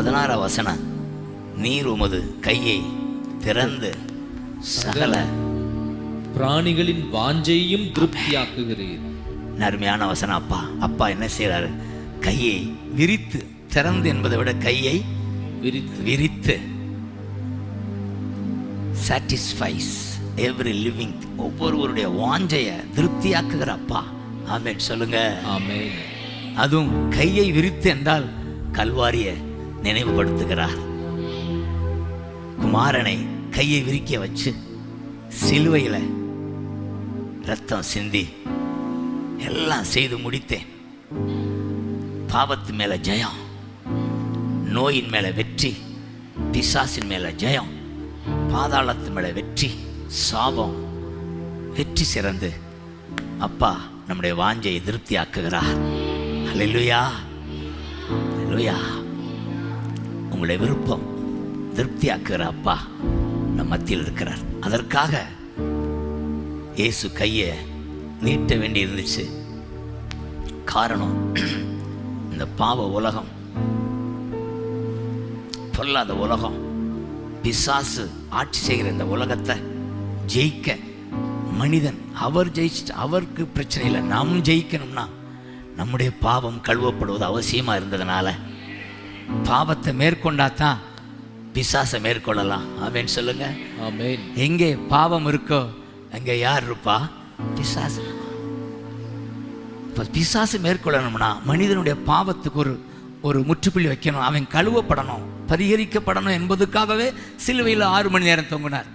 16 வசனம், நீர் உமது கையை திறந்து சகல பிராணிகளின் வாஞ்சையும் திருப்தியாக்குகிறீர். அருமையான வசனம். அப்பா அப்பா என்ன செய்யறாரு? கையை விரித்து, திறந்து என்பதை விட கையை விரித்து சாட்டிஸ்ஃபைஸ் எவ்ரி லிவிங், ஒவ்வொருவருடைய வாஞ்சையை திருப்தியாக்குகிற அப்பா. ஆமென் சொல்லுங்க. ஆமென். அதுவும் கையை விரித்து என்றால் கல்வாரியை நினைவுபடுத்துகிறார். குமாரனை கையை விரிக்க வச்சு சிலுவையில ரத்தம் சிந்தி எல்லாம் செய்து முடித்தேன். பாவத்து மேல ஜெயம், நோயின் மேல வெற்றி, பிசாசின் மேல ஜெயம், பாதாளத்து மேல வெற்றி, சாபம் வெற்றி சிறந்து அப்பா நம்முடைய வாஞ்சையை திருப்தி ஆக்குகிறார். அல்லேலூயா, அல்லேலூயா. உங்களுடைய விருப்பம் திருப்தி ஆக்குகிற அப்பா நம் மத்தியில் இருக்கிறார். அதற்காக இயேசு கையை நீட்ட வேண்டி இருந்துச்சு. காரணம், இந்த பாவ உலகம், பொல்லாத உலகம், பிசாசு ஆட்சி செய்கிற இந்த உலகத்தை ஜெயிக்க மனிதன் அவர் ஜெயிச்சு, அவருக்கு பிரச்சனை இல்லை, நாம் ஜெயிக்கணும்னா நம்முடைய பாவம் கழுவப்படுவது அவசியமா இருந்ததுனால பாவத்தை மேற்கொண்டாதான் பிசாசை மேற்கொள்ளலாம். ஆமென் சொல்லுங்க. ஆமென். எங்கே பாவம் இருக்கோ அங்கே யார் இருப்பா? பிசாசு. பிசாசு மேற்கொள்ளணும்னா மனிதனுடைய பாவத்துக்கு ஒரு முற்றுப்புள்ளி வைக்கணும். அவன் கழுவப்படணும், பரிகரிக்கப்படணும் என்பதுக்காகவே சிலுவையில் 6 மணி நேரம் தொங்கினார்.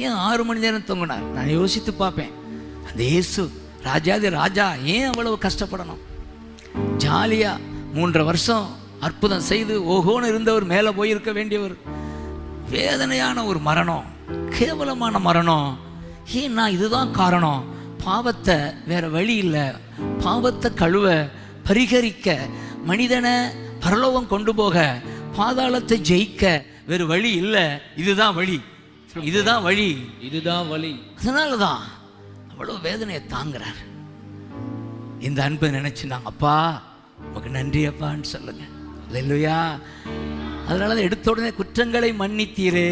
ஏன் 6 மணி நேரம் தொங்கினார்? நான் யோசித்து பார்ப்பேன். அந்த இயேசு ராஜாதி ராஜா ஏன் அவ்வளவு கஷ்டப்படணும்? ஜாலியா 3.5 வருஷம் அற்புதம் செய்து ஓஹோன்னு இருந்தவர் மேலே போயிருக்க வேண்டியவர், வேதனையான ஒரு மரணம், கேவலமான மரணம். ஏன்னா இதுதான் காரணம். பாவத்தை வேற வழி இல்லை, பாவத்தை கழுவ, பரிகரிக்க, மனிதனை பரலோகம் கொண்டு போக, பாதாளத்தை ஜெயிக்க வேறு வழி இல்லை. இதுதான் வழி, இதுதான் வழி, இதுதான் வழி. அதனாலதான் அவ்வளோ வேதனையை தாங்குறார். இந்த அன்பை நினைச்சு நாங்கள் அப்பா உமக்கு நன்றி அப்பான்னு சொல்லுங்க. அல்லேலூயா. அதனால எடுத்த உடனே குற்றங்களை மன்னித்தீரே,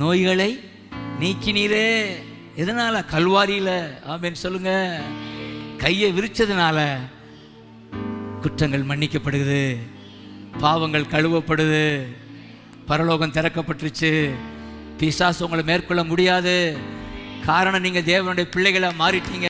நோய்களை நீக்கினீரே. எதனால? கல்வாரியில. ஆமென் சொல்லுங்க. கையை விரிச்சதுனால குற்றங்கள் மன்னிக்கப்படுது, பாவங்கள் கழுவப்படுது, பரலோகம் திறக்கப்பட்டுருச்சு. பிசாசு உங்களை மேற்கொள்ள முடியாது. காரணம், நீங்க தேவனுடைய பிள்ளைகளை மாறிட்டீங்க.